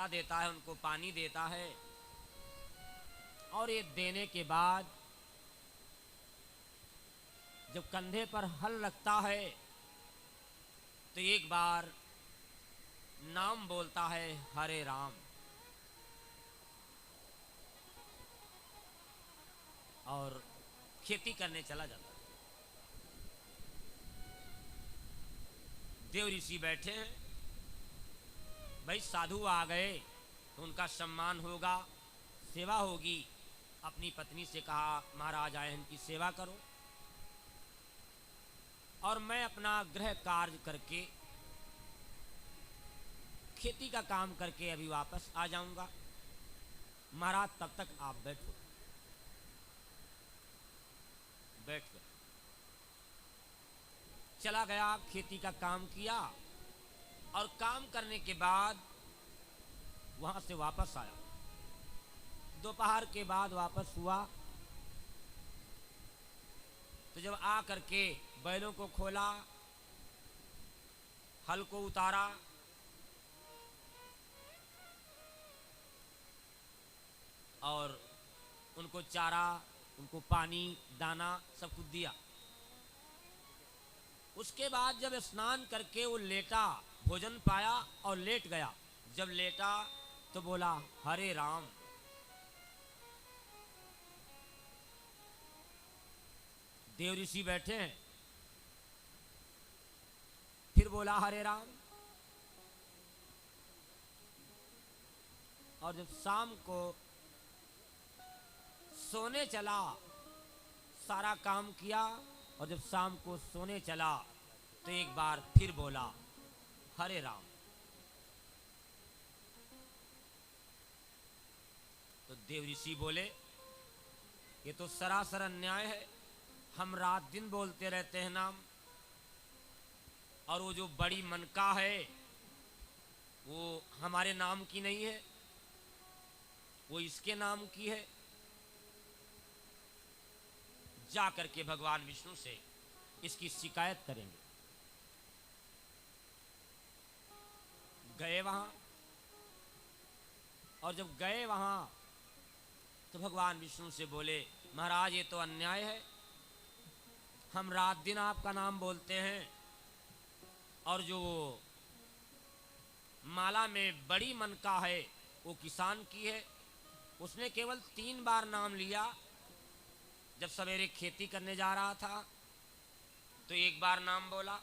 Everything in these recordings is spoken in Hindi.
चारा देता है, उनको पानी देता है। और ये देने के बाद जब कंधे पर हल रखता है तो एक बार नाम बोलता है, हरे राम। और खेती करने चला जाता है। देव ऋषि बैठे हैं, भाई साधु आ गए तो उनका सम्मान होगा, सेवा होगी। अपनी पत्नी से कहा, महाराज आए हैं, इनकी सेवा करो और मैं अपना गृह कार्य करके खेती का काम करके अभी वापस आ जाऊंगा। महाराज तब तक आप बैठो। बैठ गए। चला गया, खेती का काम किया और काम करने के बाद वहां से वापस आया। दोपहर के बाद वापस हुआ तो जब आ करके बैलों को खोला, हल को उतारा, और उनको चारा, उनको पानी, दाना सब कुछ दिया। उसके बाद जब स्नान करके वो लेटा, भोजन पाया और लेट गया। जब लेटा तो बोला, हरे राम। देव ऋषि बैठे हैं, फिर बोला, हरे राम। और जब शाम को सोने चला, सारा काम किया और जब शाम को सोने चला तो एक बार फिर बोला, हरे राम। तो देव ऋषि बोले, ये तो सरासर अन्याय है। हम रात दिन बोलते रहते हैं नाम, और वो जो बड़ी मनका है वो हमारे नाम की नहीं है, वो इसके नाम की है। जा करके भगवान विष्णु से इसकी शिकायत करेंगे। गए वहां, और जब गए वहां तो भगवान विष्णु से बोले, महाराज ये तो अन्याय है। हम रात दिन आपका नाम बोलते हैं, और जो माला में बड़ी मनका है वो किसान की है। उसने केवल 3 बार नाम लिया। जब सवेरे खेती करने जा रहा था तो एक बार नाम बोला,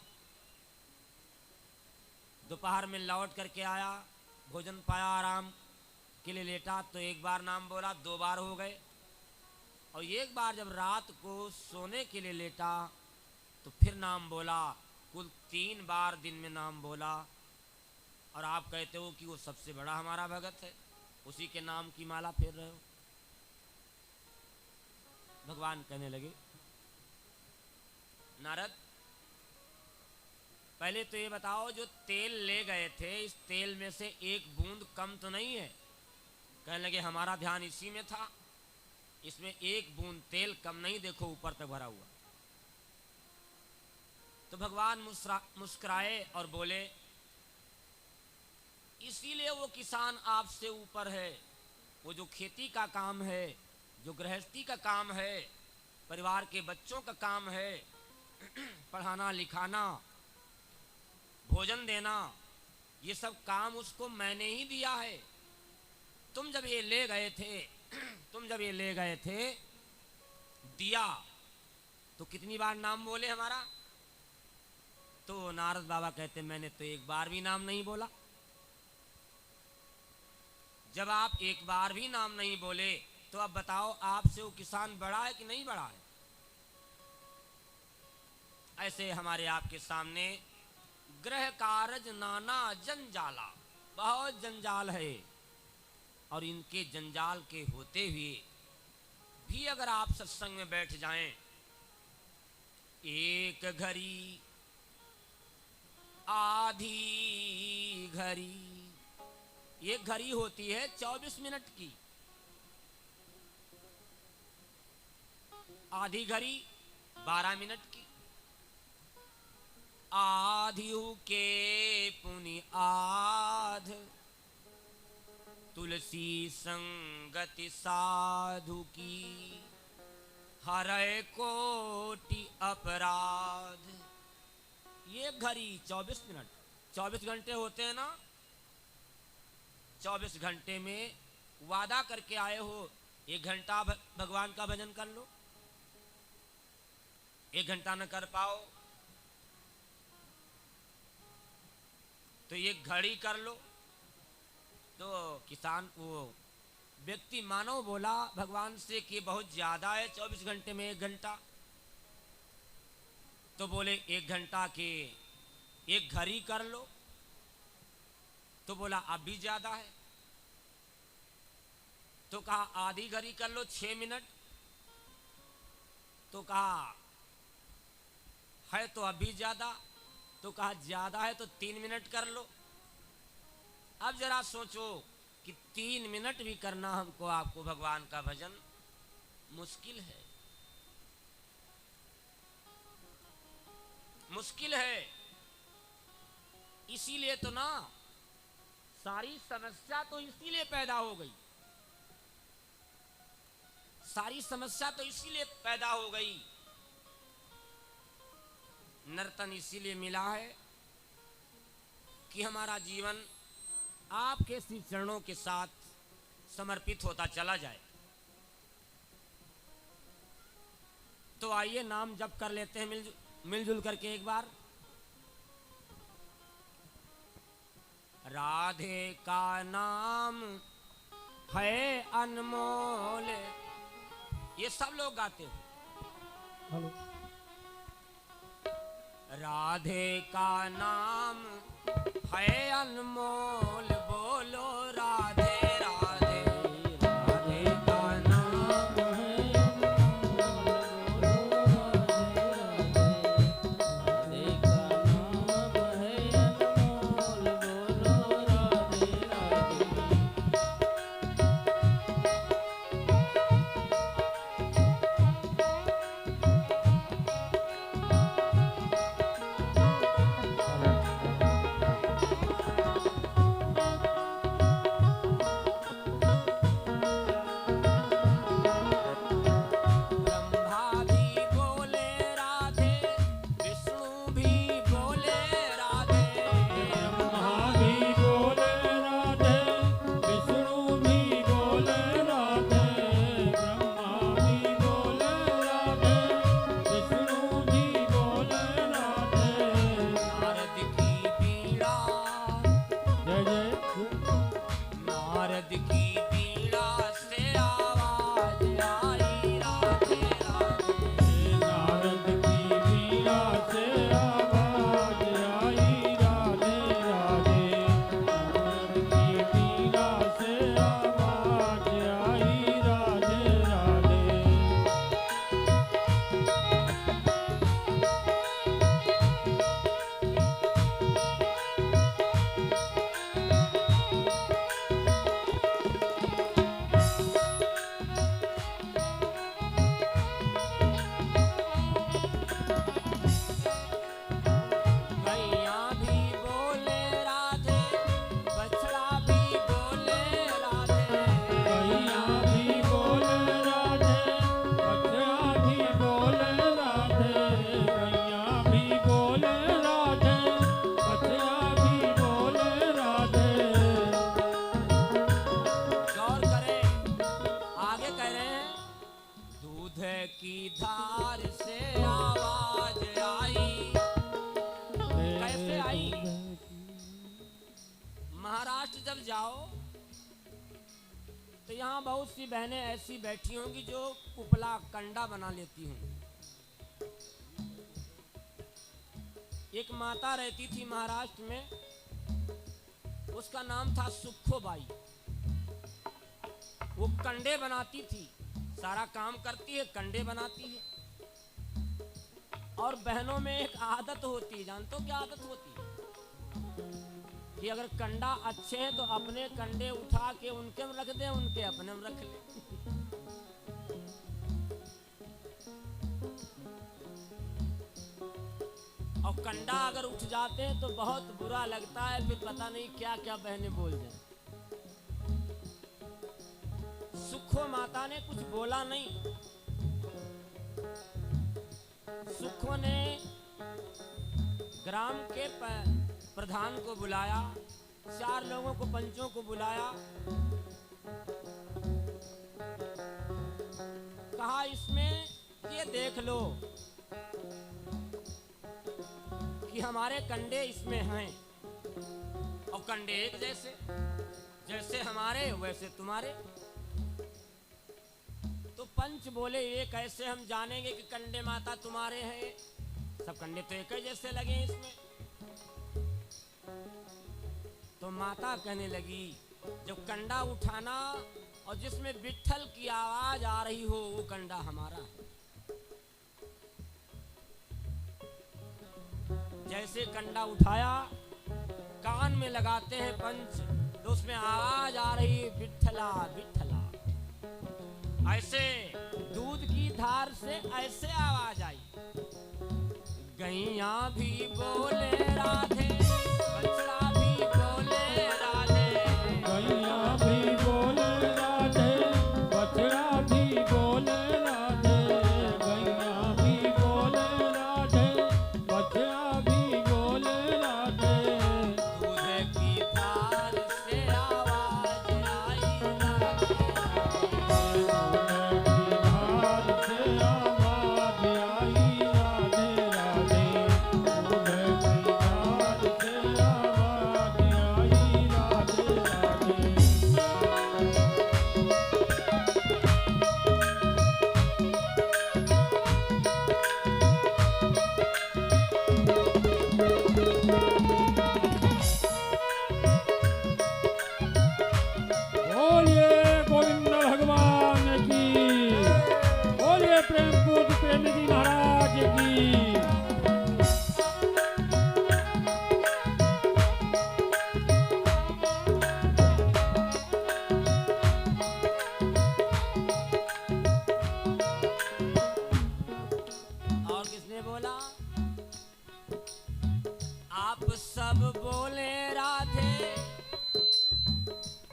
दोपहर में लौट करके आया, भोजन पाया, आराम के लिए लेटा तो एक बार नाम बोला, 2 बार हो गए। और एक बार जब रात को सोने के लिए लेटा तो फिर नाम बोला। कुल 3 बार दिन में नाम बोला। और आप कहते हो कि वो सबसे बड़ा हमारा भगत है, उसी के नाम की माला फेर रहे हो। भगवान कहने लगे, नारद पहले तो ये बताओ, जो तेल ले गए थे इस तेल में से एक बूंद कम तो नहीं है? कहने लगे, हमारा ध्यान इसी में था, इसमें एक बूंद तेल कम नहीं, देखो ऊपर तक भरा हुआ। तो भगवान मुस्कुराए और बोले, इसीलिए वो किसान आपसे ऊपर है। वो जो खेती का काम है, जो गृहस्थी का काम है, परिवार के बच्चों का काम है, पढ़ाना लिखाना, भोजन देना, ये सब काम उसको मैंने ही दिया है। तुम जब ये ले गए थे दिया तो कितनी बार नाम बोले हमारा? तो नारद बाबा कहते, मैंने तो एक बार भी नाम नहीं बोला। जब आप एक बार भी नाम नहीं बोले तो अब बताओ, आपसे वो किसान बड़ा है कि नहीं बड़ा है? ऐसे हमारे आपके सामने गृह कारज नाना जंजाला, बहुत जंजाल है। और इनके जंजाल के होते हुए भी अगर आप सत्संग में बैठ जाएं, एक घड़ी आधी घड़ी, एक घड़ी होती है 24 मिनट की, आधी घड़ी 12 मिनट की। आधियु के पुनि आध, तुलसी संगति साधु की हरै कोटि अपराध। ये घड़ी 24 मिनट, 24 घंटे होते हैं ना, 24 घंटे में वादा करके आए हो 1 घंटा भगवान का भजन कर लो, 1 घंटा न कर पाओ तो ये घड़ी कर लो। तो किसान वो व्यक्ति मानव बोला भगवान से कि बहुत ज्यादा है 24 घंटे में 1 घंटा। तो बोले 1 घंटा के 1 घड़ी कर लो। तो बोला अब भी ज्यादा है। तो कहा आधी घड़ी कर लो 6 मिनट। तो कहा है तो अभी ज्यादा। तो कहा ज्यादा है तो 3 मिनट कर लो। अब जरा सोचो कि 3 मिनट भी करना हमको आपको भगवान का भजन मुश्किल है, मुश्किल है। इसीलिए तो ना सारी समस्या तो इसीलिए पैदा हो गई, सारी समस्या तो इसीलिए पैदा हो गई। नर्तन इसीलिए मिला है कि हमारा जीवन आपके श्री चरणों के साथ समर्पित होता चला जाए। तो आइए नाम जप कर लेते हैं मिलजुल करके एक बार। राधे का नाम है अनमोल, ये सब लोग गाते हैं। हेलो। राधे का नाम है अनमोल, बोलो राधे राधे। राधे का नाम है अनमोल, राधे का नाम है अनमोल, बोलो राधे राधे। यहाँ बहुत सी बहनें ऐसी बैठी होंगी जो उपला कंडा बना लेती होंगी। एक माता रहती थी महाराष्ट्र में, उसका नाम था सुखोबाई। वो कंडे बनाती थी, सारा काम करती है, कंडे बनाती है। और बहनों में एक आदत होती है, जानते हो क्या आदत होती है? कि अगर कंडा अच्छे हैं तो अपने कंडे उठा के उनके में रख दें, उनके अपने में रख लें। और कंडा अगर उठ जाते हैं तो बहुत बुरा लगता है, फिर पता नहीं क्या क्या बहनें बोल जाए। माता ने कुछ बोला नहीं। सुख ने ग्राम के प्रधान को बुलाया, 4 लोगों को, पंचों को बुलाया, कहा इसमें ये देख लो कि हमारे कंडे इसमें हैं, और कंडे एक जैसे, जैसे हमारे वैसे तुम्हारे। तो पंच बोले ये कैसे हम जानेंगे कि कंडे माता तुम्हारे हैं, सब कंडे तो एक ही जैसे लगे हैं इसमें। तो माता कहने लगी जब कंडा उठाना और जिसमें विट्ठल की आवाज आ रही हो वो कंडा हमारा है। जैसे कंडा उठाया, कान में लगाते हैं पंच, तो उसमें आवाज आ रही है विट्ठला विट्ठला। ऐसे दूध की धार से ऐसे आवाज आई, गैया भी बोले राधे, बछड़ा भी बोले राधे, गैया भी बोले राधे, बछड़ा भी बोले राधे, गैया भी बोले राधे, बछड़ा भी बोले राधे। दूध की धार से आवाज आई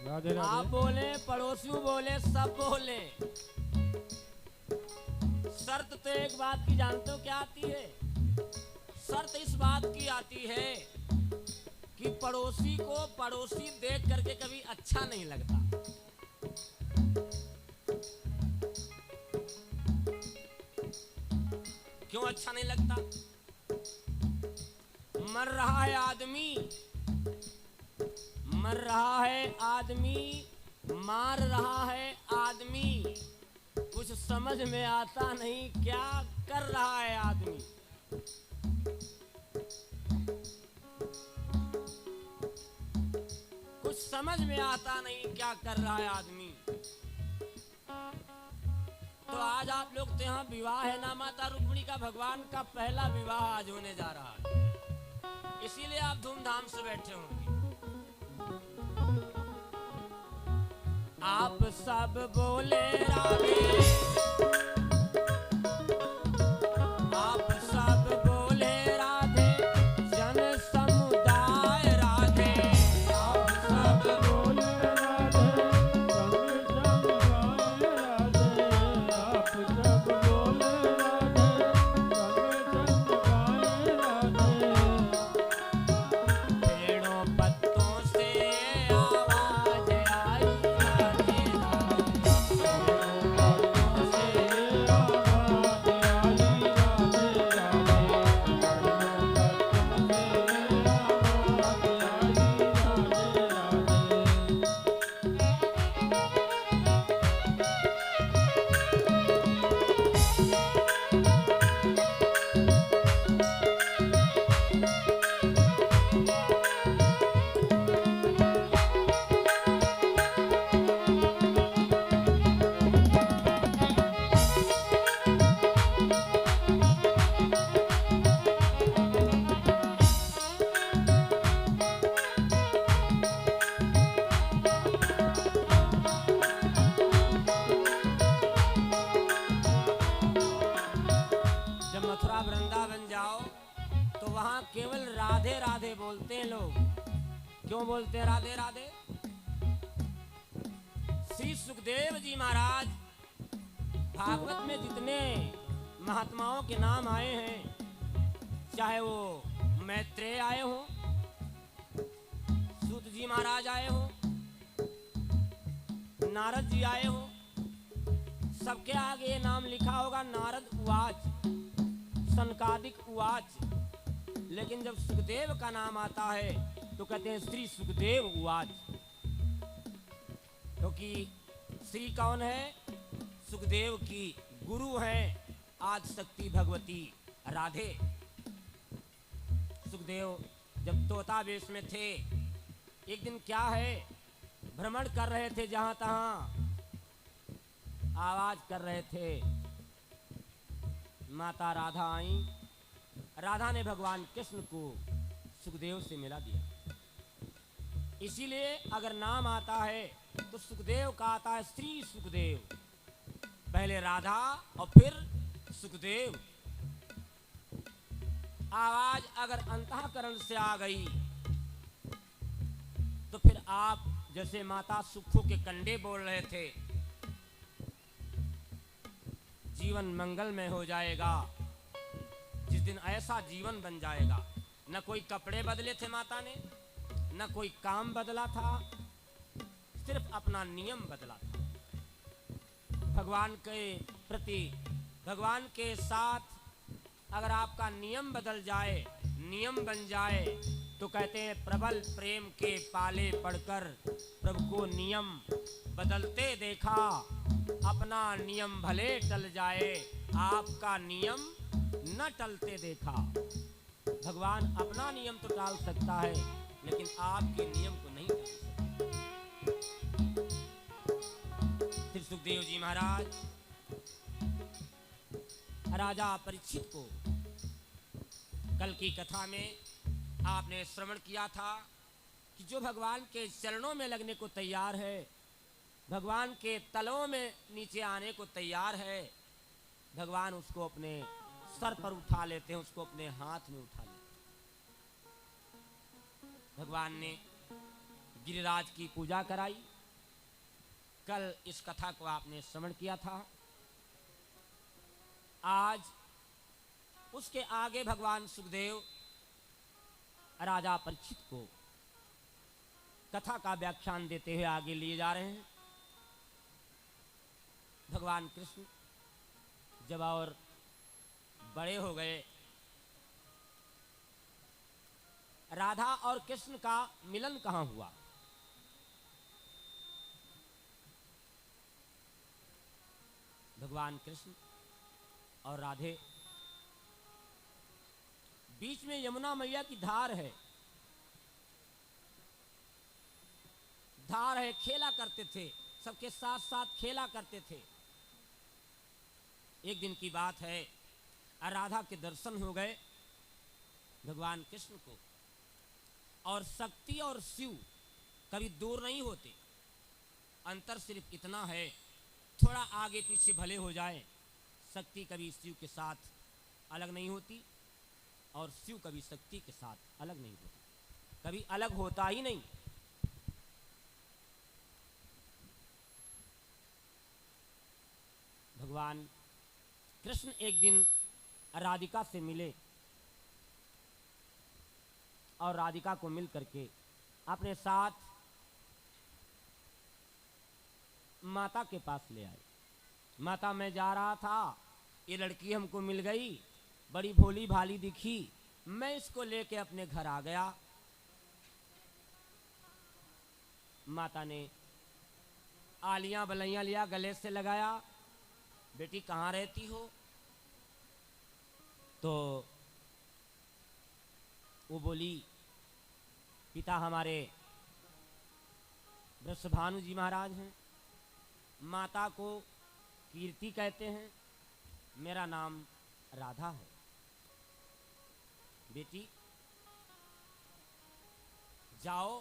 राधे, आप बोले, पड़ोसी बोले, सब बोले। शर्त तो एक बात की जानते हो क्या आती है? शर्त इस बात की आती है कि पड़ोसी को पड़ोसी देख करके कभी अच्छा नहीं लगता। क्यों अच्छा नहीं लगता? मर रहा है आदमी, मर रहा है आदमी, मार रहा है आदमी, कुछ समझ में आता नहीं क्या कर रहा है आदमी। कुछ समझ में आता नहीं क्या कर रहा है आदमी। तो आज आप लोग तो यहाँ विवाह है ना माता रुक्मिणी का, भगवान का पहला विवाह आज होने जा रहा है, इसीलिए आप धूमधाम से बैठे होंगे। आप सब बोले राधे, आप सब बोले राधे, जन समुदाय राधे, आप सब बोले राधे, जन समुदाय राधे, आप सब बोले राधे, जन समुदाय राधे। पेड़ों पत्तों से आवाज आई राधे केवल राधे राधे बोलते हैं लोग। क्यों बोलते हैं राधे राधे? श्री सुखदेव जी महाराज भागवत में जितने महात्माओं के नाम आए हैं, चाहे वो मैत्रेय आए हो, सूत जी महाराज आए हो, नारद जी आए हो, सबके आगे ये नाम लिखा होगा नारद उवाच, सनकादिक उवाच। लेकिन जब सुखदेव का नाम आता है तो कहते हैं श्री सुखदेव उवाच, क्योंकि श्री कौन है? सुखदेव की गुरु हैं आदि शक्ति भगवती राधे। सुखदेव जब तोता वेश में थे, एक दिन क्या है, भ्रमण कर रहे थे, जहां तहां आवाज कर रहे थे। माता राधा आई, राधा ने भगवान कृष्ण को सुखदेव से मिला दिया। इसीलिए अगर नाम आता है तो सुखदेव का आता है श्री सुखदेव, पहले राधा और फिर सुखदेव। आवाज अगर अंतःकरण से आ गई तो फिर आप जैसे माता सुखो के कंडे बोल रहे थे, जीवन मंगलमय हो जाएगा। जिस दिन ऐसा जीवन बन जाएगा, न कोई कपड़े बदले थे माता ने, न कोई काम बदला था, सिर्फ अपना नियम बदला था। भगवान के प्रति, भगवान के साथ अगर आपका नियम बदल जाए, नियम बन जाए, तो कहते हैं प्रबल प्रेम के पाले पड़कर प्रभु को नियम बदलते देखा। अपना नियम भले टल जाए, आपका नियम न टलते देखा। भगवान अपना नियम तो टाल सकता है, लेकिन आपके नियम को नहीं टाल सकता। फिर सुखदेव जी महाराज राजा परीक्षित को, कल की कथा में आपने श्रवण किया था कि जो भगवान के चरणों में लगने को तैयार है, भगवान के तलों में नीचे आने को तैयार है, भगवान उसको अपने सर पर उठा लेते हैं, उसको अपने हाथ में उठा लेते हैं। भगवान ने गिरिराज की पूजा कराई। कल इस कथा को आपने श्रवण किया था। आज उसके आगे भगवान सुखदेव राजा परीक्षित को कथा का व्याख्यान देते हुए आगे लिए जा रहे हैं। भगवान कृष्ण जब और बड़े हो गए, राधा और कृष्ण का मिलन कहां हुआ? भगवान कृष्ण और राधे, बीच में यमुना मैया की धार है, धार है, खेला करते थे, सबके साथ साथ खेला करते थे। एक दिन की बात है, राधा के दर्शन हो गए भगवान कृष्ण को, और शक्ति और शिव कभी दूर नहीं होते। अंतर सिर्फ इतना है, थोड़ा आगे पीछे भले हो जाए, शक्ति कभी शिव के साथ अलग नहीं होती और शिव कभी शक्ति के साथ अलग नहीं होता, कभी अलग होता ही नहीं। भगवान कृष्ण एक दिन राधिका से मिले और राधिका को मिल करके अपने साथ माता के पास ले आए। माता, मैं जा रहा था, ये लड़की हमको मिल गई, बड़ी भोली भाली दिखी, मैं इसको लेके अपने घर आ गया। माता ने आलियां बलैया लिया, गले से लगाया, बेटी कहाँ रहती हो? तो वो बोली, पिता हमारे वृषभानु जी महाराज हैं, माता को कीर्ति कहते हैं, मेरा नाम राधा है। बेटी जाओ।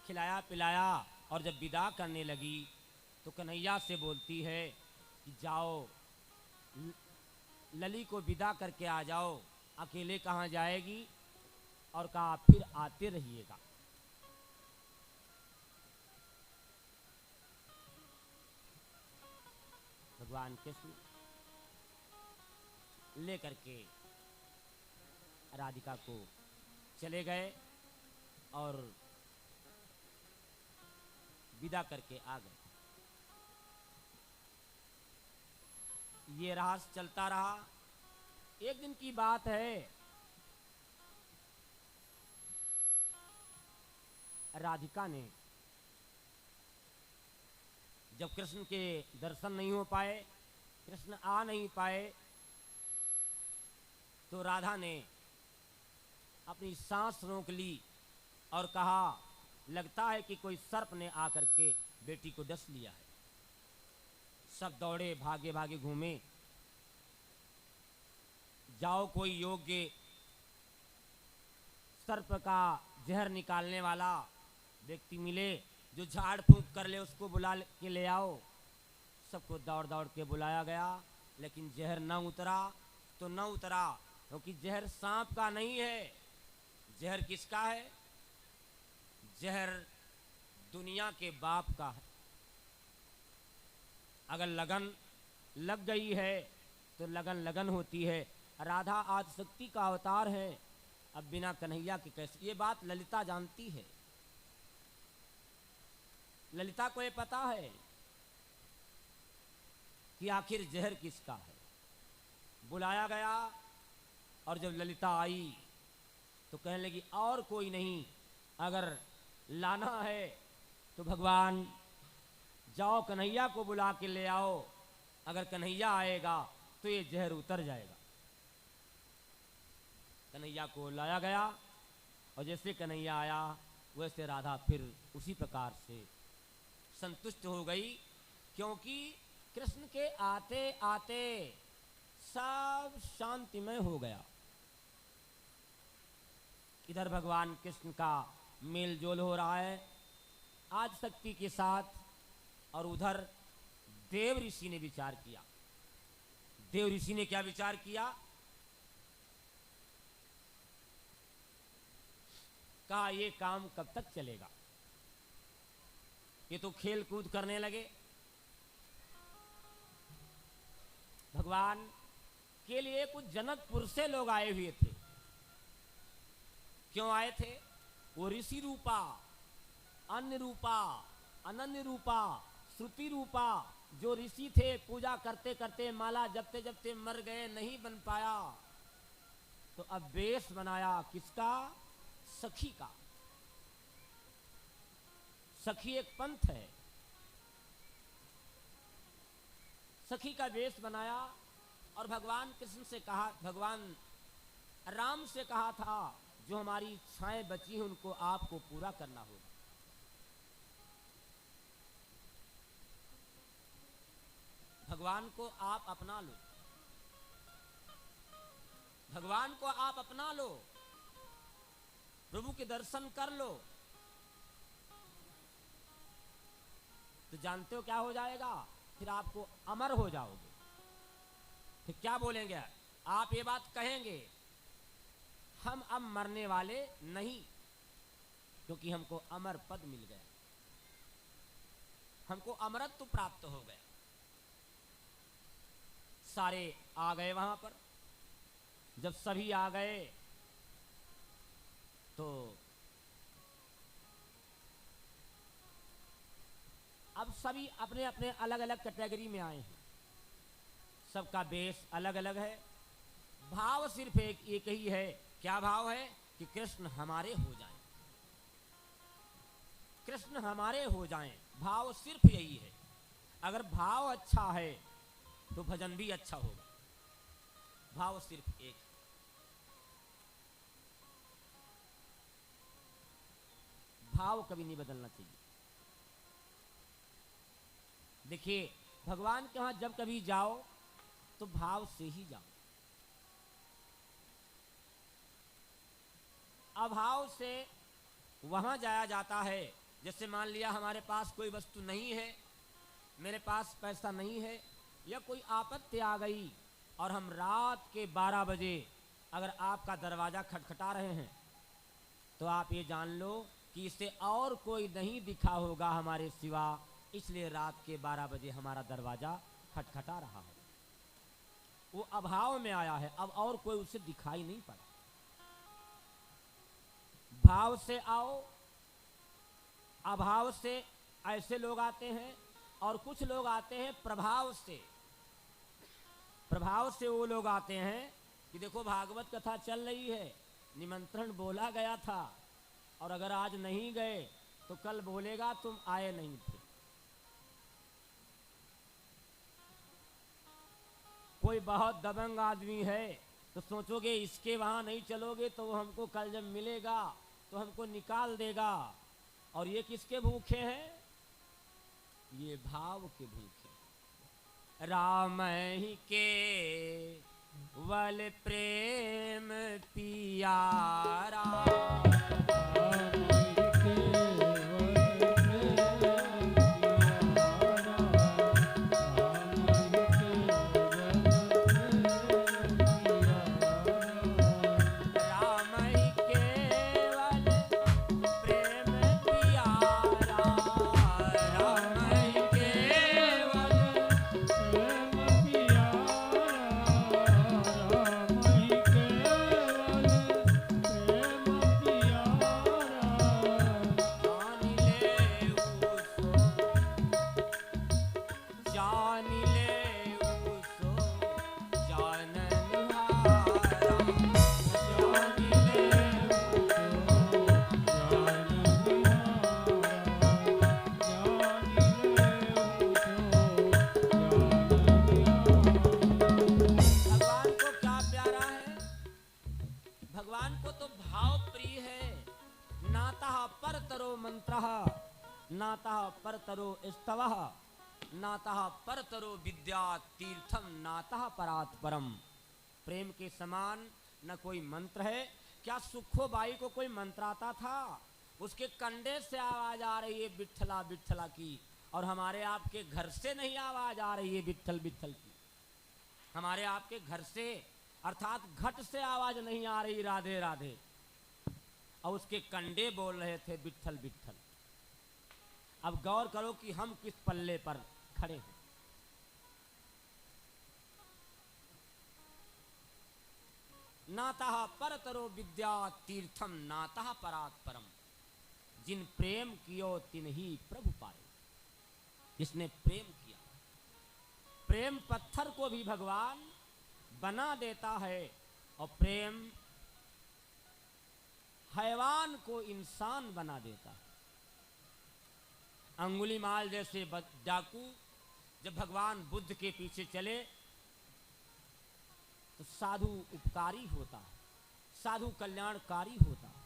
खिलाया पिलाया और जब विदा करने लगी तो कन्हैया से बोलती है कि जाओ, लली को विदा करके आ जाओ, अकेले कहाँ जाएगी? और कहा फिर आते रहिएगा। भगवान कृष्ण लेकर के राधिका को चले गए और विदा करके आ गए। ये रहस्य चलता रहा। एक दिन की बात है, राधिका ने जब कृष्ण के दर्शन नहीं हो पाए, कृष्ण आ नहीं पाए, तो राधा ने अपनी सांस रोक ली और कहा, लगता है कि कोई सर्प ने आकर के बेटी को डस लिया है। सब दौड़े, भागे भागे घूमे, जाओ कोई योग्य सर्प का जहर निकालने वाला व्यक्ति मिले जो झाड़ फूंक कर ले, उसको बुला के ले आओ। सबको दौड़ दौड़ के बुलाया गया, लेकिन जहर न उतरा तो न उतरा, क्योंकि जहर सांप का नहीं है। जहर किसका है? जहर दुनिया के बाप का है। अगर लगन लग गई है तो लगन लगन होती है। राधा आदिशक्ति का अवतार है, अब बिना कन्हैया के कैसे? ये बात ललिता जानती है। ललिता को ये पता है कि आखिर जहर किसका है। बुलाया गया और जब ललिता आई तो कहने लगी, और कोई नहीं, अगर लाना है तो भगवान जाओ कन्हैया को बुला के ले आओ। अगर कन्हैया आएगा तो ये जहर उतर जाएगा। कन्हैया को लाया गया और जैसे कन्हैया आया वैसे राधा फिर उसी प्रकार से संतुष्ट हो गई, क्योंकि कृष्ण के आते आते सब शांतिमय हो गया। इधर भगवान कृष्ण का मेल जोल हो रहा है आदिशक्ति के साथ, और उधर देव ऋषि ने विचार किया। देव ऋषि ने क्या विचार किया? कहा, ये काम कब तक चलेगा? ये तो खेल कूद करने लगे। भगवान के लिए कुछ जनकपुर से लोग आए हुए थे। क्यों आए थे? वो ऋषि रूपा, अन्य रूपा, अनन्य रूपा, श्रुति रूपा जो ऋषि थे, पूजा करते करते, माला जपते जपते मर गए, नहीं बन पाया, तो अब वेश बनाया किसका? सखी का। सखी एक पंथ है। सखी का वेश बनाया और भगवान कृष्ण से कहा, भगवान राम से कहा था, जो हमारी इच्छाएं बची हैं उनको आपको पूरा करना होगा। भगवान को आप अपना लो, भगवान को आप अपना लो, प्रभु के दर्शन कर लो, तो जानते हो क्या हो जाएगा? फिर आपको अमर हो जाओगे। फिर क्या बोलेंगे? आप ये बात कहेंगे, हम अब मरने वाले नहीं, क्योंकि हमको अमर पद मिल गया, हमको अमरत्व प्राप्त हो गया। सारे आ गए वहां पर। जब सभी आ गए तो अब सभी अपने अपने अलग अलग कैटेगरी में आए हैं। सबका बेस अलग अलग है। भाव सिर्फ एक ही है। क्या भाव है? कि कृष्ण हमारे हो जाएं, कृष्ण हमारे हो जाएं। भाव सिर्फ यही है। अगर भाव अच्छा है तो भजन भी अच्छा होगा। भाव सिर्फ एक। भाव कभी नहीं बदलना चाहिए। देखिए, भगवान के वहां जब कभी जाओ तो भाव से ही जाओ। अभाव से वहां जाया जाता है। जैसे मान लिया हमारे पास कोई वस्तु नहीं है, मेरे पास पैसा नहीं है, या कोई आपत्ति आ गई और हम रात के 12 बजे अगर आपका दरवाजा खटखटा रहे हैं, तो आप ये जान लो कि इससे और कोई नहीं दिखा होगा हमारे सिवा, इसलिए रात के 12 बजे हमारा दरवाजा खटखटा रहा है, वो अभाव में आया है, अब और कोई उसे दिखाई नहीं पड़ा। भाव से आओ, अभाव से ऐसे लोग आते हैं, और कुछ लोग आते हैं प्रभाव से। प्रभाव से वो लोग आते हैं कि देखो भागवत कथा चल रही है, निमंत्रण बोला गया था, और अगर आज नहीं गए तो कल बोलेगा तुम आए नहीं थे। कोई बहुत दबंग आदमी है तो सोचोगे इसके वहां नहीं चलोगे तो वो हमको कल जब मिलेगा तो हमको निकाल देगा। और ये किसके भूखे हैं? ये भाव के भूखे। राम ही के वल प्रेम पियारा, नातः परतरो स्तवः, नातः परतरो विद्या तीर्थम, नातः परात् परम। प्रेम के समान न कोई मंत्र है। क्या सुखो बाई को कोई मंत्र आता था? उसके कंडे से आवाज आ रही है विठला विठला की, और हमारे आपके घर से नहीं आवाज आ रही है विठल विठल की। हमारे आपके घर से अर्थात घट से आवाज नहीं आ रही राधे राधे, और उसके कंडे बोल रहे थे विठल विठल। अब गौर करो कि हम किस पल्ले पर खड़े हैं। नातः परतरो विद्या तीर्थम, नातः परात् परम। जिन प्रेम कियो तिन्ही प्रभु पाए। जिसने प्रेम किया, प्रेम पत्थर को भी भगवान बना देता है, और प्रेम हैवान को इंसान बना देता है। अंगुलीमाल जैसे डाकू जब भगवान बुद्ध के पीछे चले तो साधु उपकारी होता है, साधु कल्याणकारी होता है।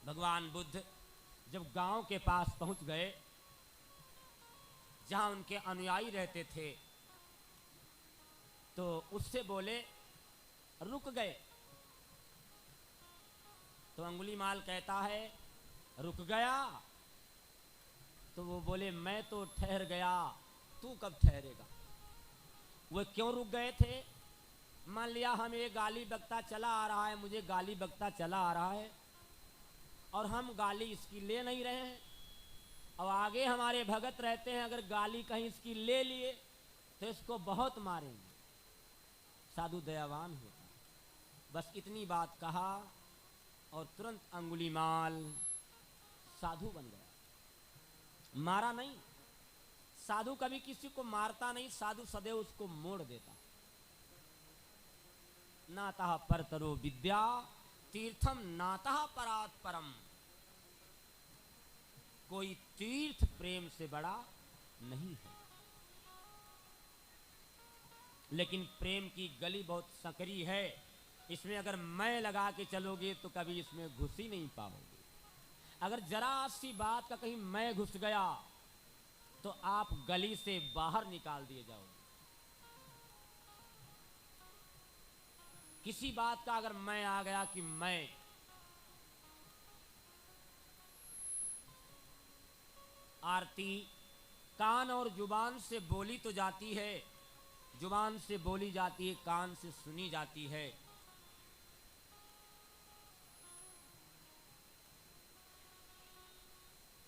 भगवान बुद्ध जब गांव के पास पहुंच गए जहां उनके अनुयायी रहते थे, तो उससे बोले रुक गए। तो अंगुलीमाल कहता है रुक गया? तो वो बोले मैं तो ठहर गया, तू कब ठहरेगा? वो क्यों रुक गए थे? मान लिया हम ये गाली बकता चला आ रहा है, मुझे गाली बकता चला आ रहा है, और हम गाली इसकी ले नहीं रहे हैं, और आगे हमारे भगत रहते हैं, अगर गाली कहीं इसकी ले लिए तो इसको बहुत मारेंगे। साधु दयावान होता है। बस इतनी बात कहा और तुरंत अंगुलीमाल साधु बन गया। मारा नहीं, साधु कभी किसी को मारता नहीं, साधु सदैव उसको मोड़ देता। नातः परतरो विद्या तीर्थम, नातः परात् परम। कोई तीर्थ प्रेम से बड़ा नहीं है। लेकिन प्रेम की गली बहुत सकरी है, इसमें अगर मैं लगा के चलोगे तो कभी इसमें घुस ही नहीं पाओगे। अगर जरा सी बात का कहीं मैं घुस गया तो आप गली से बाहर निकाल दिए जाओगे। किसी बात का अगर मैं आ गया कि मैं, आरती कान और जुबान से बोली तो जाती है, जुबान से बोली जाती है, कान से सुनी जाती है।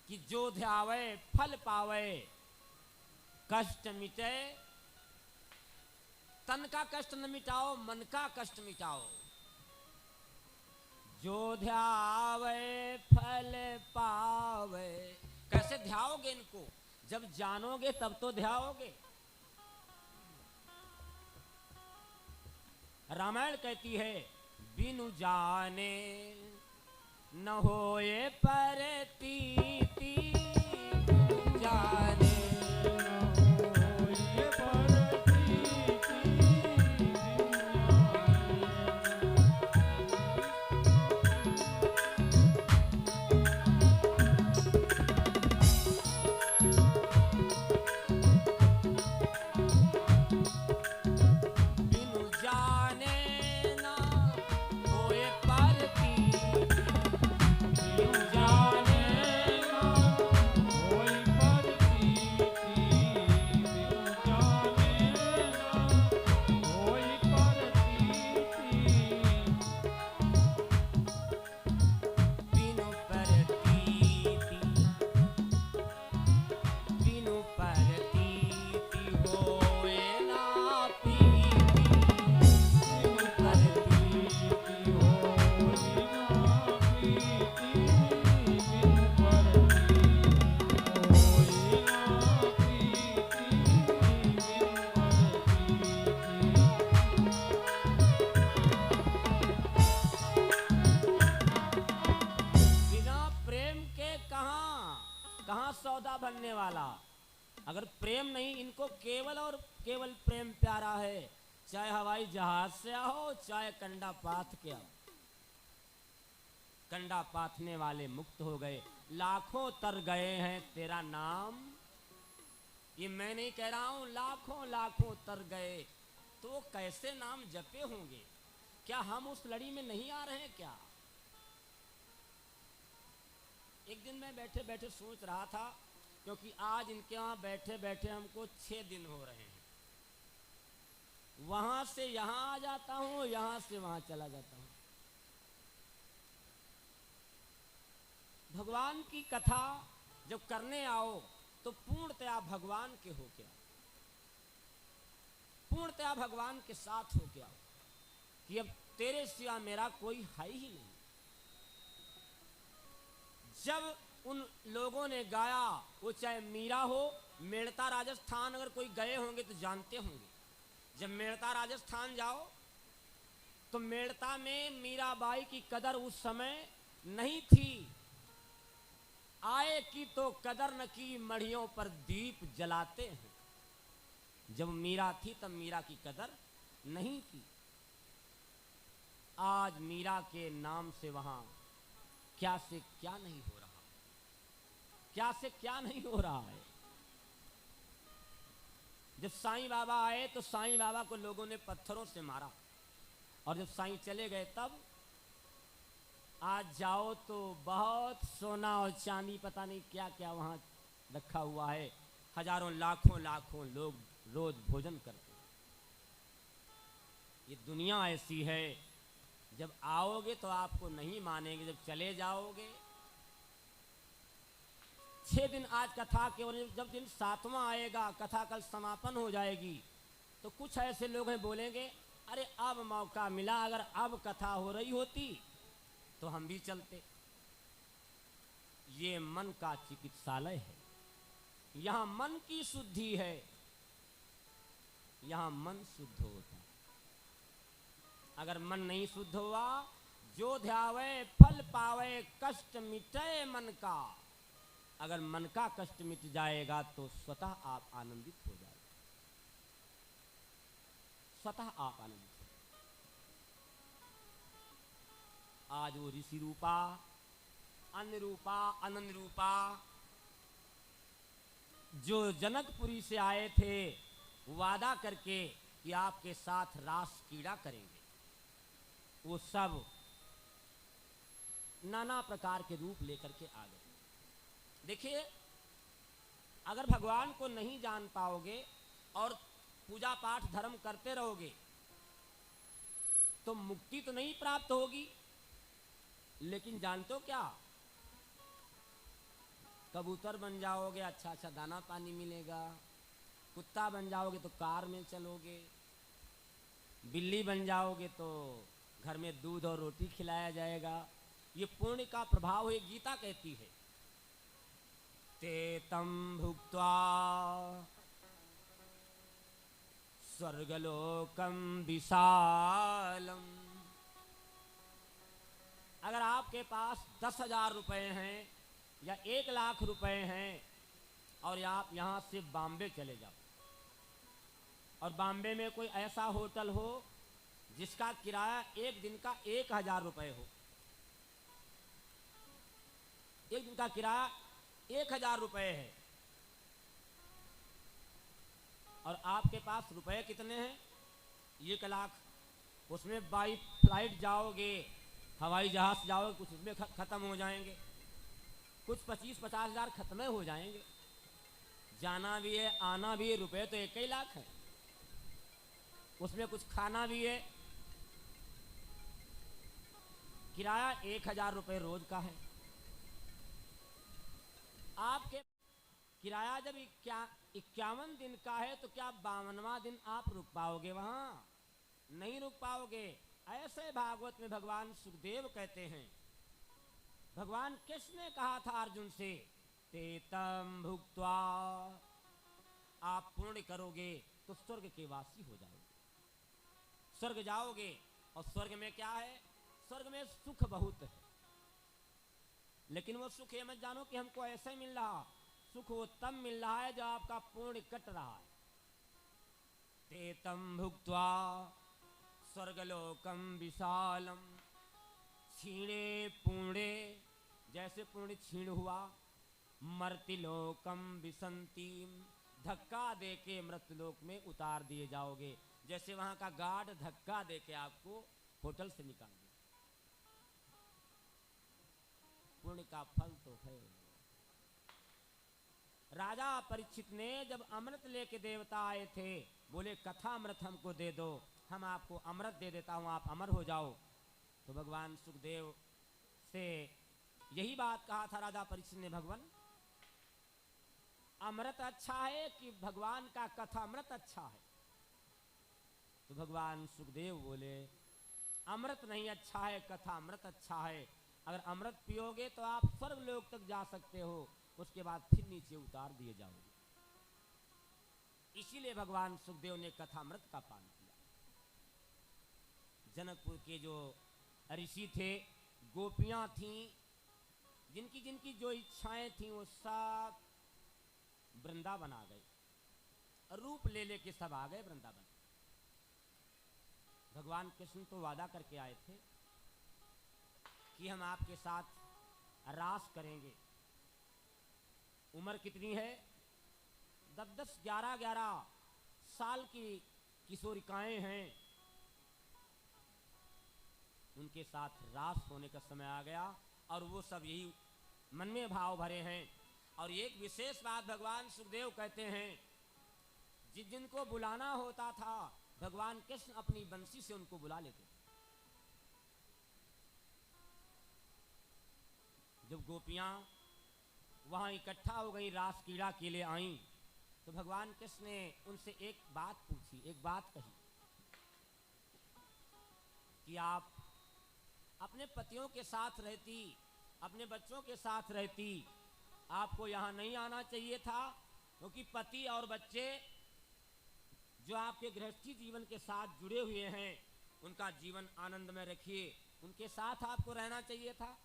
कि जो ध्यावे फल पावे, कष्ट मिटे, तन का कष्ट न मिटाओ, मन का कष्ट मिटाओ। जो ध्यावे फल पावे। कैसे ध्याओगे इनको? जब जानोगे तब तो ध्याओगे। रामायण कहती है बिनु जाने न होए परतीति, जाने होए परतीति। बिनु जाने न होए परतीति, बिनु जाने ना होई परतीति। बिनु जाने ना होई परतीति। बिनु परतीति, बिनु परतीति होए ना प्रीति, बिनु परतीति होई ना प्रीति। बिनु परतीति होई ना प्रीति। बिनु परतीति। बिना प्रेम के कहाँ सौदा बनने वाला। अगर प्रेम नहीं, इनको केवल और केवल प्रेम प्यारा है, चाहे हवाई जहाज से आओ, चाहे कंडा पाथ के आओ। कंडा पाथने वाले मुक्त हो गए, लाखों तर गए हैं तेरा नाम। ये मैं नहीं कह रहा हूं, लाखों लाखों तर गए, तो कैसे नाम जपे होंगे। क्या हम उस लड़ी में नहीं आ रहे हैं क्या? एक दिन मैं बैठे बैठे सोच रहा था, क्योंकि आज इनके वहां बैठे बैठे हमको 6 दिन हो रहे हैं। वहां से यहां आ जाता हूं, यहां से वहां चला जाता हूं। भगवान की कथा जब करने आओ तो पूर्णतया भगवान के हो के आओ, पूर्णतया भगवान के साथ हो के आओ, कि अब तेरे सिवा मेरा कोई है ही नहीं। जब उन लोगों ने गाया, वो चाहे मीरा हो, मेड़ता राजस्थान, अगर कोई गए होंगे तो जानते होंगे। जब मेड़ता राजस्थान जाओ तो मेड़ता में मीराबाई की कदर उस समय नहीं थी। आए की तो कदर न की, मढ़ियों पर दीप जलाते हैं। जब मीरा थी तब मीरा की कदर नहीं की। आज मीरा के नाम से वहां क्या से क्या नहीं हो रहा, क्या से क्या नहीं हो रहा है। जब साईं बाबा आए तो साईं बाबा को लोगों ने पत्थरों से मारा, और जब साईं चले गए तब आज जाओ तो बहुत सोना और चांदी, पता नहीं क्या क्या वहां रखा हुआ है। हजारों लाखों लाखों लोग रोज भोजन करते हैं। ये दुनिया ऐसी है, जब आओगे तो आपको नहीं मानेंगे, जब चले जाओगे। 6 दिन आज कथा के, और जब दिन 7वां आएगा, कथा कल समापन हो जाएगी, तो कुछ ऐसे लोग हैं बोलेंगे, अरे अब मौका मिला, अगर अब कथा हो रही होती तो हम भी चलते। ये मन का चिकित्सालय है, यहां मन की शुद्धि है, यहां मन शुद्ध होता है। अगर मन नहीं शुद्ध हुआ, जो ध्यावे फल पावे, कष्ट मिटे मन का। अगर मन का कष्ट मिट जाएगा तो स्वतः आप आनंदित हो जाएंगे, स्वतः आप आनंदित हो जाएंगे। आज वो ऋषि रूपा, अन्य रूपा, अनंत रूपा, जो जनकपुरी से आए थे वादा करके कि आपके साथ रास क्रीड़ा करेंगे, वो सब नाना प्रकार के रूप लेकर के आ गए। देखिए, अगर भगवान को नहीं जान पाओगे और पूजा पाठ धर्म करते रहोगे तो मुक्ति तो नहीं प्राप्त होगी। लेकिन जानते हो क्या, कबूतर बन जाओगे, अच्छा अच्छा दाना पानी मिलेगा, कुत्ता बन जाओगे तो कार में चलोगे, बिल्ली बन जाओगे तो घर में दूध और रोटी खिलाया जाएगा। ये पुण्य का प्रभाव है, गीता कहती है। ते तम भुक्त्वा स्वर्गलोकम विशालम। अगर आपके पास 10,000 रुपए हैं या 1,00,000 रुपए हैं और आप यहाँ से बॉम्बे चले जाओ, और बॉम्बे में कोई ऐसा होटल हो जिसका किराया एक दिन का 1,000 रुपए हो, एक दिन का किराया 1,000 रुपए है, और आपके पास रुपए कितने हैं? 1,00,000। उसमें बाई फ्लाइट जाओगे, हवाई जहाज से जाओगे, कुछ उसमें ख़त्म हो जाएंगे, कुछ 25-50 हज़ार खत्म हो जाएंगे। जाना भी है आना भी है, रुपए तो 1,00,000 है, उसमें कुछ खाना भी है। किराया 1,000 रुपए रोज का है। आपके किराया जब 51 दिन का है तो क्या 52वां दिन आप रुक पाओगे? वहां नहीं रुक पाओगे। ऐसे भागवत में भगवान सुखदेव कहते हैं, भगवान कृष्ण ने कहा था अर्जुन से, तेतम भुक्त्वा, आप पुण्य करोगे तो स्वर्ग के वासी हो जाओगे, स्वर्ग जाओगे। और स्वर्ग में क्या है? स्वर्ग में सुख बहुत है, लेकिन वो सुख ये मत जानो कि हमको ऐसे मिल रहा, सुख वो तब मिल रहा है जब आपका पुण्य कट रहा है। तेतम भुक्त्वा स्वर्गलोकम विशालम क्षीणे पुण्य, जैसे पुण्य क्षीण हुआ, मर्तिलोकम विसंतीम, धक्का दे के मृतलोक में उतार दिए जाओगे। जैसे वहां का गार्ड धक्का दे के आपको होटल से निकाल दिया। पुण्य का फल तो है। राजा परीक्षित ने जब अमृत लेके देवता आए थे, बोले कथा अमृत हमको दे दो, हम आपको अमृत दे देता हूं, आप अमर हो जाओ। तो भगवान सुखदेव से यही बात कहा था राजा परीक्षित ने, भगवान अमृत अच्छा है कि भगवान का कथा अमृत अच्छा है? तो भगवान सुखदेव बोले अमृत नहीं अच्छा है, कथा अमृत अच्छा है। अगर अमृत पियोगे तो आप स्वर्ग लोक तक जा सकते हो, उसके बाद फिर नीचे उतार दिए जाओगे। इसीलिए भगवान सुखदेव ने कथा अमृत का पान किया। जनकपुर के जो ऋषि थे, गोपियां थीं, जिनकी जिनकी जो इच्छाएं थीं वो सब वृंदावन आ गए, रूप ले लेके सब आ गए वृंदावन। भगवान कृष्ण तो वादा करके आए थे कि हम आपके साथ रास करेंगे। उम्र कितनी है? 10-10, 11-11 साल की किशोरिकाएं हैं, उनके साथ रास होने का समय आ गया और वो सब यही मन में भाव भरे हैं। और एक विशेष बात भगवान सुखदेव कहते हैं, जिनको बुलाना होता था भगवान कृष्ण अपनी बंसी से उनको बुला लेते थे। जब गोपियां वहां इकट्ठा हो गई, रास क्रीड़ा के लिए आईं, तो भगवान कृष्ण ने उनसे एक बात पूछी, एक बात कही कि आप अपने पतियों के साथ रहती, अपने बच्चों के साथ रहती, आपको यहां नहीं आना चाहिए था, क्योंकि पति और बच्चे जो आपके गृहस्थी जीवन के साथ जुड़े हुए हैं, उनका जीवन आनंद में रखिए, उनके साथ आपको रहना चाहिए था।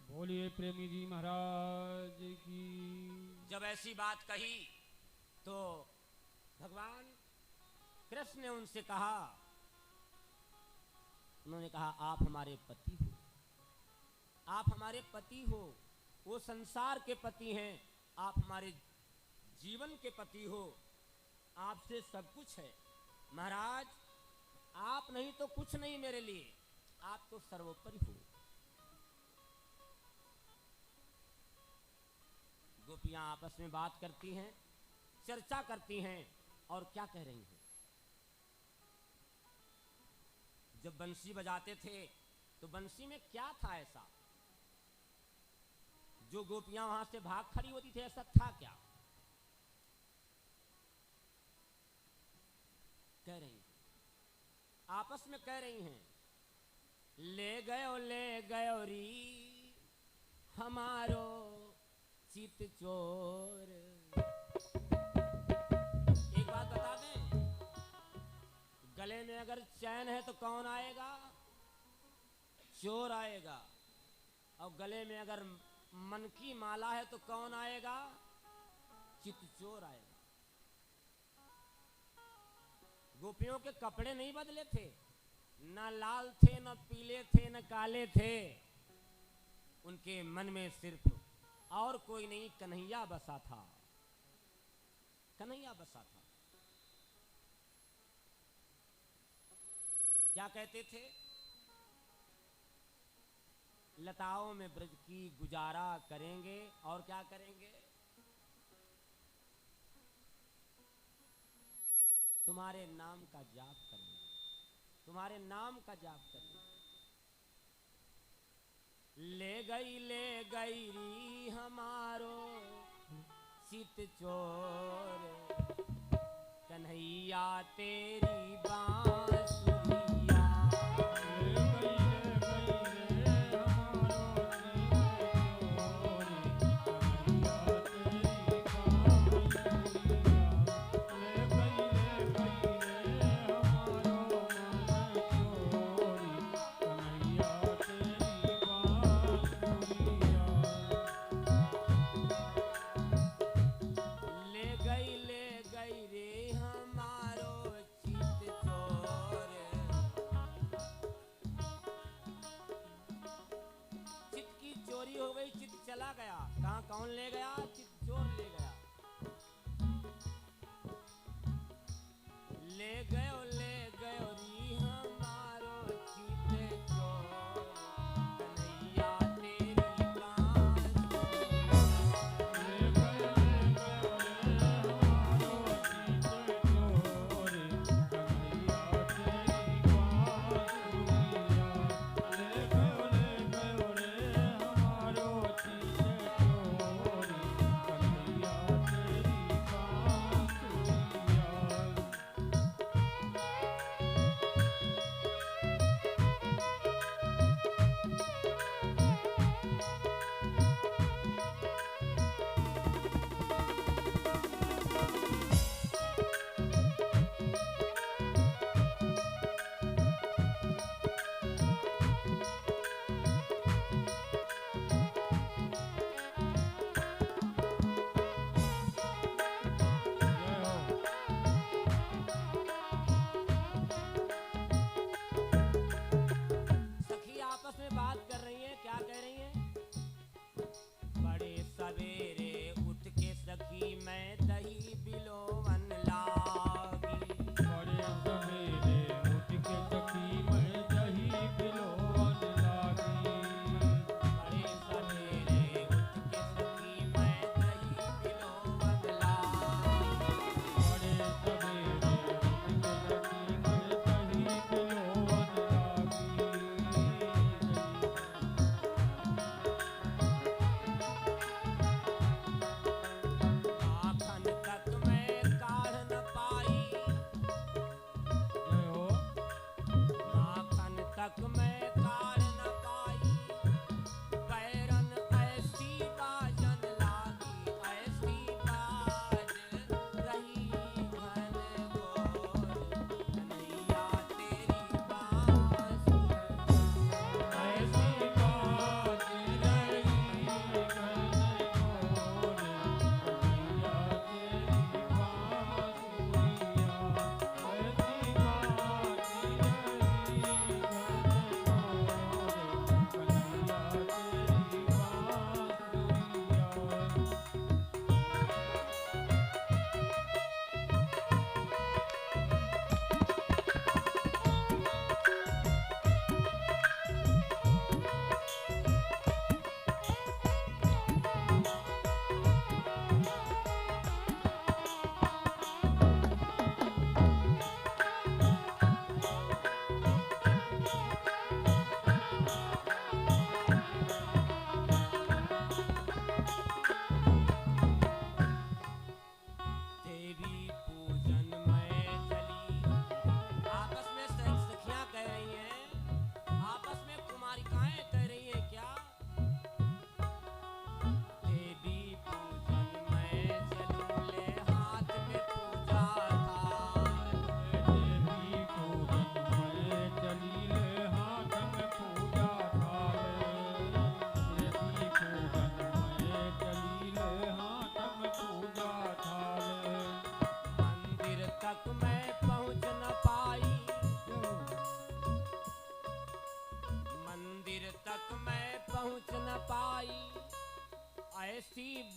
बोलिए प्रेमी जी महाराज की। जब ऐसी बात कही तो भगवान कृष्ण ने उनसे कहा, उन्होंने कहा आप हमारे पति हो, आप हमारे पति हो, वो संसार के पति हैं, आप हमारे जीवन के पति हो, आपसे सब कुछ है। महाराज आप नहीं तो कुछ नहीं मेरे लिए, आप तो सर्वोपरि हो। गोपियां आपस में बात करती हैं, चर्चा करती हैं, और क्या कह रही हैं? जब बंसी बजाते थे तो बंसी में क्या था ऐसा जो गोपियां वहां से भाग खड़ी होती थी? ऐसा था क्या? कह रही हैं, आपस में कह रही हैं, ले गयो री हमारो चित चोर। एक बात बता दें, गले में अगर चैन है तो कौन आएगा? चोर आएगा। और गले में अगर मन की माला है तो कौन आएगा? चित चोर आएगा। गोपियों के कपड़े नहीं बदले थे, न लाल थे, न पीले थे, न काले थे। उनके मन में सिर्फ और कोई नहीं, कन्हैया बसा था, कन्हैया बसा था। क्या कहते थे? लताओं में ब्रज की गुजारा करेंगे और क्या करेंगे? तुम्हारे नाम का जाप करेंगे, तुम्हारे नाम का जाप करेंगे। ले गई री हमारो चित चोर, कन्हैया तेरी बांसुरिया। ले गई रे हमारो चित चोर,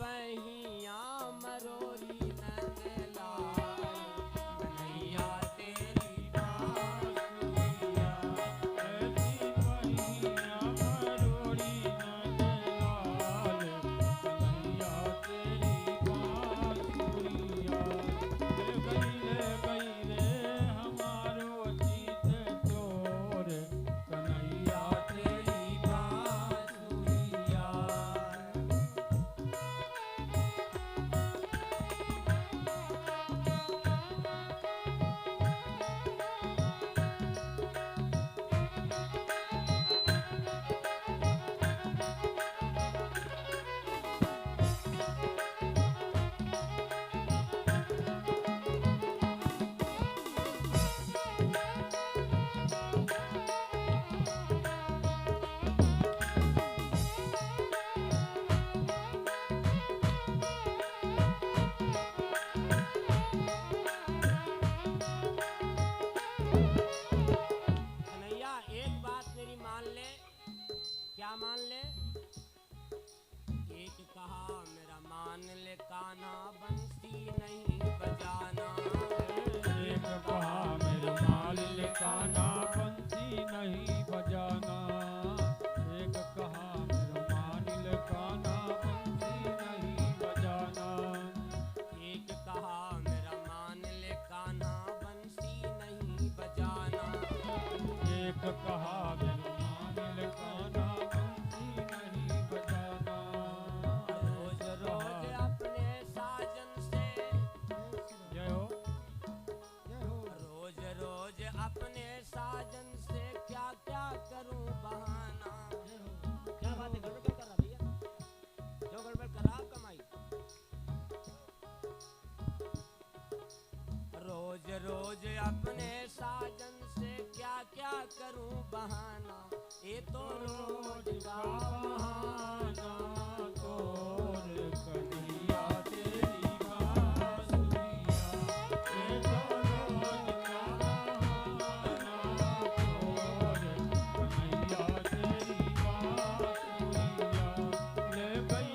बहिया मरोरी नंद लाल कन्हैया तेरी बांसुरिया। ऐसी बहिया मरोड़ी नंदलाल कन्हैया तेरी बांसुरिया। ले गई रे हमारो जीत चोर कन्हैया तेरी बांसुरिया। कन्हैया एक बात मेरी मान ले। क्या मान ले? एक कहा मेरा मान ले कान्हा बंसी नहीं बजाना। एक कहा मेरे माल काना बंसी नहीं बजाना। एक कहा मेरे माल काना बंसी नहीं बजाना। एक कहा मेरा मान ले कान्हा बंसी नहीं बजाना। एक कहा मेरे माल काना बंसी नहीं बजाना। रोज रोज अपने साजन से जय हो रोज रोज अपने साजन से क्या क्या करूं बहाना। क्या बात है, गड़बड़ कर रहा भैया? जो गड़बड़ कर रहा कमाई। रोज रोज अपने साजन से क्या क्या करूं बहाना। ये तो रोज का बहाना। तोर कन्हैया तेरी बांसुरिया। ये तो रोज का बहाना। तोर कन्हैया तेरी बांसुरिया। ले गई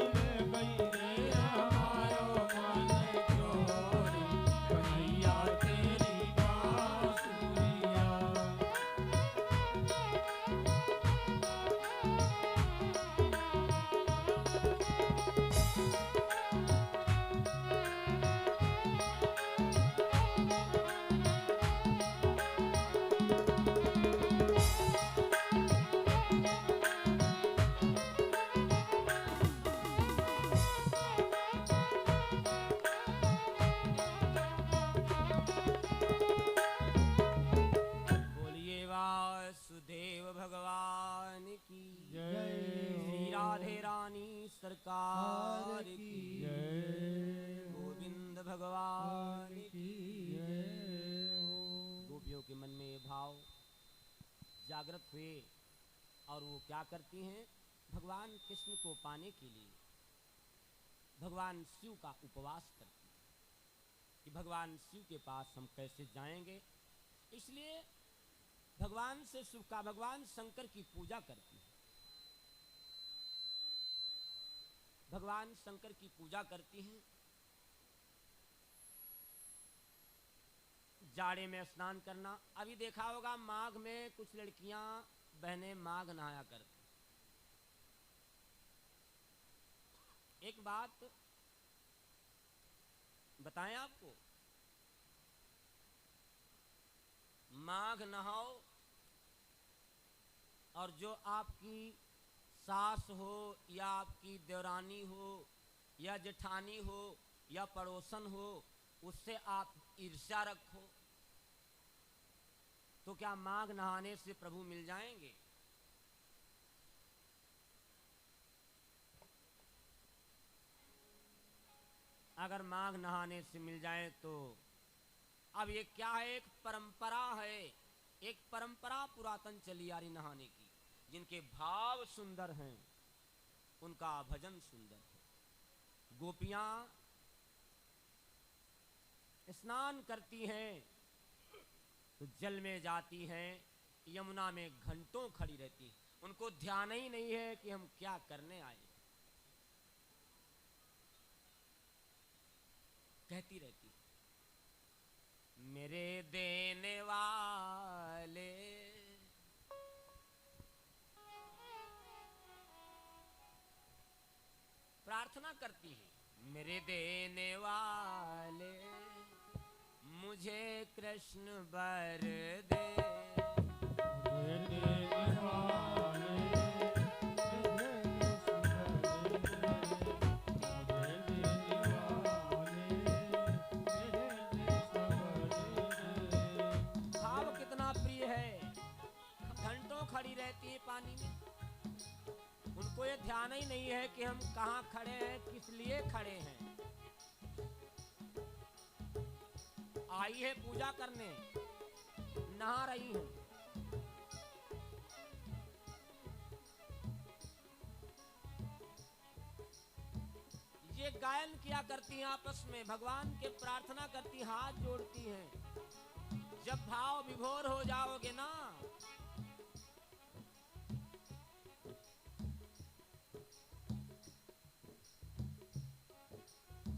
रे हमारो मन चोर कन्हैया तेरी बांसुरिया। बोलिए वासुदेव भगवान की जय श्री राधे रानी सरकार की जय गोविंद भगवान की। जय गोपियों के मन में ये भाव जागृत हुए और वो क्या करती हैं? भगवान कृष्ण को पाने के लिए भगवान शिव का उपवास करती हैं कि भगवान शिव के पास हम कैसे जाएंगे। इसलिए भगवान से शिव का भगवान शंकर की पूजा करती है। भगवान शंकर की पूजा करती हैं। जाड़े में स्नान करना, अभी देखा होगा माघ में कुछ लड़कियां बहनें माघ नहाया करती। एक बात बताएं आपको, माघ नहाओ और जो आपकी सास हो या आपकी देवरानी हो या जेठानी हो या पड़ोसन हो, उससे आप ईर्ष्या रखो तो क्या माघ नहाने से प्रभु मिल जाएंगे? अगर माघ नहाने से मिल जाए तो अब ये क्या है? एक परंपरा है, एक परंपरा पुरातन चली आ रही नहाने की। जिनके भाव सुंदर हैं उनका भजन सुंदर है। गोपियां स्नान करती हैं तो जल में जाती हैं, यमुना में घंटों खड़ी रहती हैं। उनको ध्यान ही नहीं है कि हम क्या करने आए। कहती रहती, मेरे देने वाले प्रार्थना करती है, मेरे देने वाले मुझे कृष्ण वर दे, मेरे देने वाले मुझे कृष्ण वर दे, मुझे देने वाले मेरे कृष्ण वर दे। भाव कितना प्रिय है। घंटों खड़ी रहती है पानी में, उनको ये ध्यान ही नहीं है कि हम कहाँ खड़े हैं, किस लिए खड़े हैं। आई है पूजा करने, नहा रही हूं। ये गायन किया करती हैं आपस में, भगवान के प्रार्थना करती, हाथ जोड़ती हैं। जब भाव विभोर हो जाओगे ना,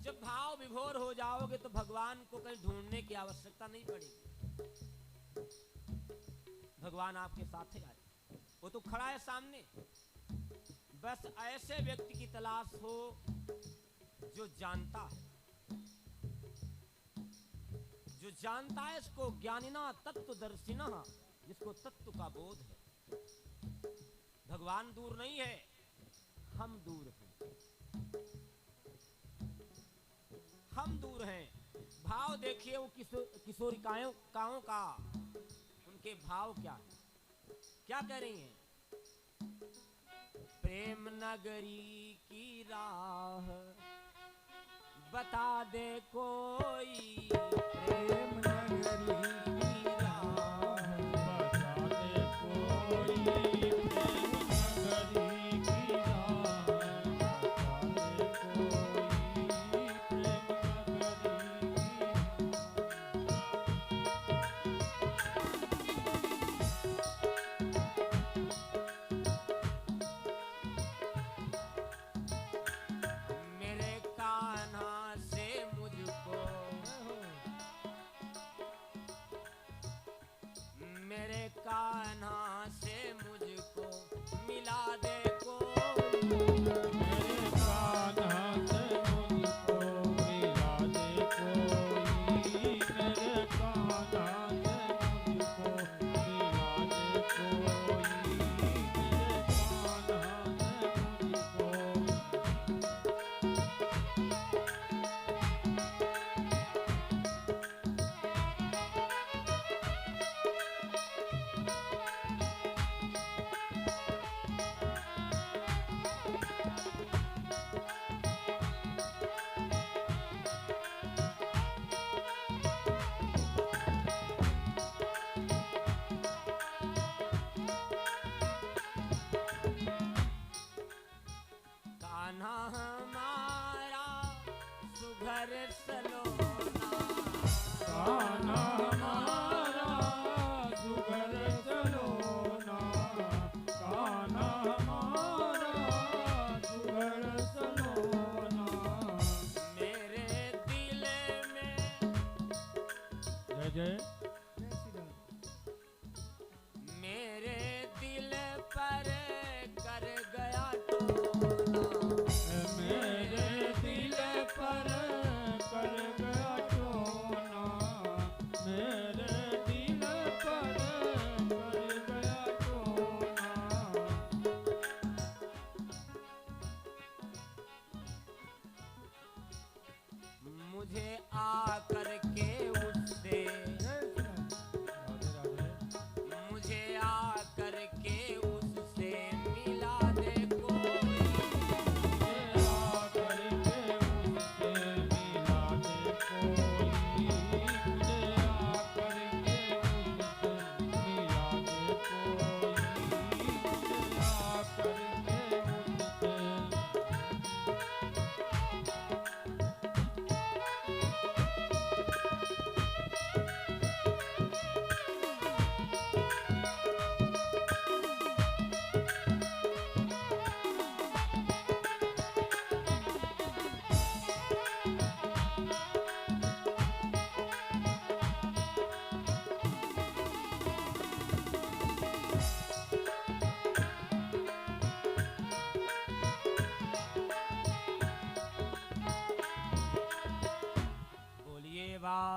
जब भाव विभोर हो जाओगे तो भगवान को कहीं ढूंढने की आवश्यकता नहीं पड़ेगी। भगवान आपके साथ है, वो तो खड़ा है सामने। बस ऐसे व्यक्ति की तलाश हो जो जानता है, जो जानता है इसको ज्ञानिना तत्वदर्शिना, जिसको तत्व का बोध है। भगवान दूर नहीं है, हम दूर हैं, हम दूर हैं। भाव देखिए वो किशोरिकाओं का, उनके भाव क्या है, क्या कह रही हैं? प्रेम नगरी की राह बता दे कोई, प्रेम नगरी की राह बता दे कोई, प्रेम नगरी की राह बता दे कोई, प्रेम मेरे कान्हा से मुझको, मेरे कान्हा से मुझको मिला दे कोई, मेरे कान्हा से मुझको मिला दे कोई, मेरे कान्हा से मुझको मिला दे कोई, मेरे कान्हा से मुझको। कान्हा हमारा सुघर सलोना, कान्हा हमारा सुघर सलोना, कान्हा हमारा सुघर सलोना, मेरे दिल में, जय जय मेरे दिल पर कर गया टोना, मेरे दिल पर कर गया टोना, मेरे दिल पर कर गया टोना। मुझे आकर के उससे, राधे राधे मुझे आकर के उससे मिला दे कोई, आकर के मुझसे मिला दे कोई, मुझे आकर के मुझसे मिला दे कोई, मुझे आकर के मुझसे।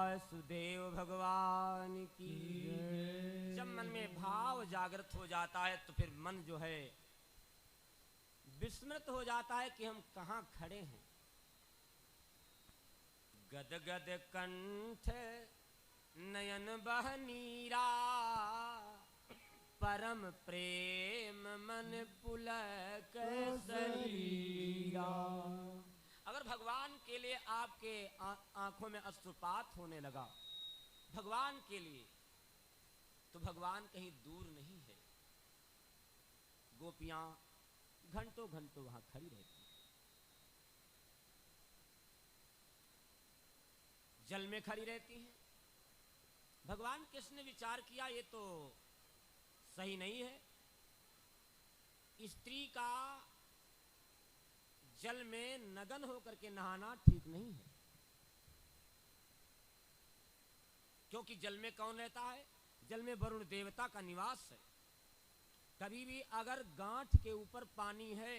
वासुदेव भगवान की जय। जब मन में भाव जागृत हो जाता है तो फिर मन जो है विस्मृत हो जाता है कि हम कहाँ खड़े हैं। गद गद कंठ नयन बह नीरा, परम प्रेम मन पुलक शरीरा। अगर भगवान के लिए आपके आंखों में अश्रुपात होने लगा भगवान के लिए, तो भगवान कहीं दूर नहीं है। गोपियां घंटों घंटों वहां खड़ी रहती, जल में खड़ी रहती हैं। भगवान कृष्ण ने विचार किया ये तो सही नहीं है, स्त्री का जल में नग्न होकर के नहाना ठीक नहीं है। क्योंकि जल में कौन रहता है? जल में वरुण देवता का निवास है। कभी भी अगर गांठ के ऊपर पानी है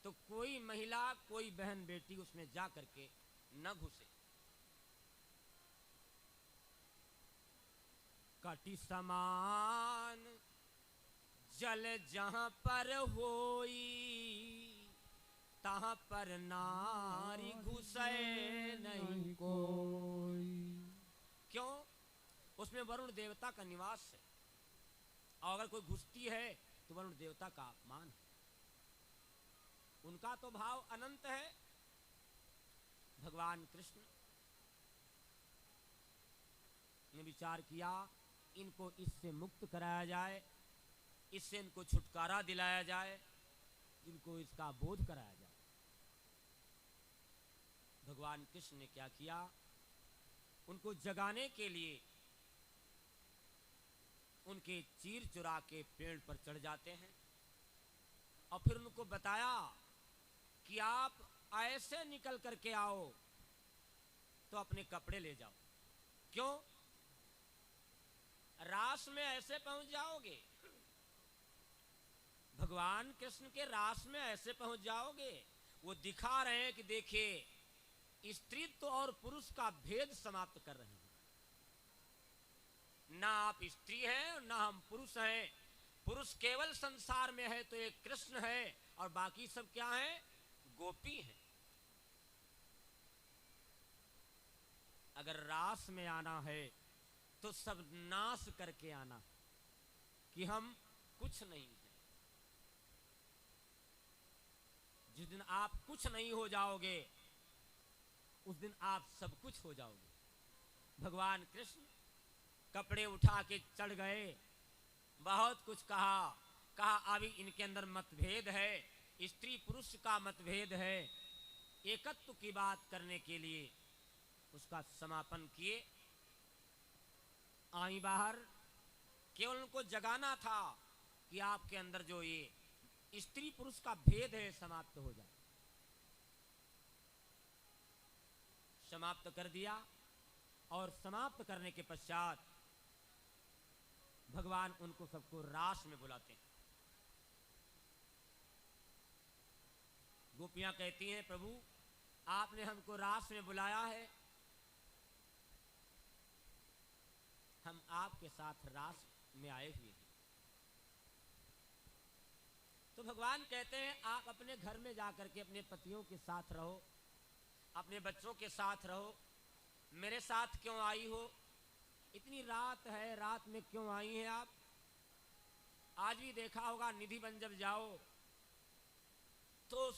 तो कोई महिला कोई बहन बेटी उसमें जा करके न घुसे। कटि समान जल जहां पर होई, तहां पर नारी घुसे नहीं कोई। क्यों? उसमें वरुण देवता का निवास है, और अगर कोई घुसती है तो वरुण देवता का अपमान है। उनका तो भाव अनंत है। भगवान कृष्ण ने विचार किया इनको इससे मुक्त कराया जाए, इससे इनको छुटकारा दिलाया जाए, इनको इसका बोध कराया जाए। भगवान कृष्ण ने क्या किया? उनको जगाने के लिए उनके चीर चुरा के पेड़ पर चढ़ जाते हैं और फिर उनको बताया कि आप ऐसे निकल करके आओ तो अपने कपड़े ले जाओ। क्यों? रास में ऐसे पहुंच जाओगे, भगवान कृष्ण के रास में ऐसे पहुंच जाओगे। वो दिखा रहे हैं कि देखिए स्त्रीत्व और पुरुष का भेद समाप्त कर रहे हैं। ना आप स्त्री हैं और ना हम पुरुष हैं। पुरुष केवल संसार में है तो एक कृष्ण है और बाकी सब क्या है? गोपी हैं। अगर रास में आना है तो सब नाश करके आना कि हम कुछ नहीं हैं। जिस दिन आप कुछ नहीं हो जाओगे उस दिन आप सब कुछ हो जाओगे। भगवान कृष्ण कपड़े उठा के चढ़ गए, बहुत कुछ कहा अभी इनके अंदर मतभेद है, स्त्री पुरुष का मतभेद है। एकत्व की बात करने के लिए उसका समापन किए। आई बाहर, केवल उनको जगाना था कि आपके अंदर जो ये स्त्री पुरुष का भेद है समाप्त हो जाए। समाप्त कर दिया और समाप्त करने के पश्चात भगवान उनको सबको रास में बुलाते हैं। गोपियां कहती हैं प्रभु आपने हमको रास में बुलाया है, हम आपके साथ रास में आए हुए हैं। तो भगवान कहते हैं आप अपने घर में जाकर के अपने पतियों के साथ रहो, अपने बच्चों के साथ रहो, मेरे साथ क्यों आई हो? इतनी रात है, रात में क्यों आई हैं आप? आज भी देखा होगा निधि वन जब जाओ तो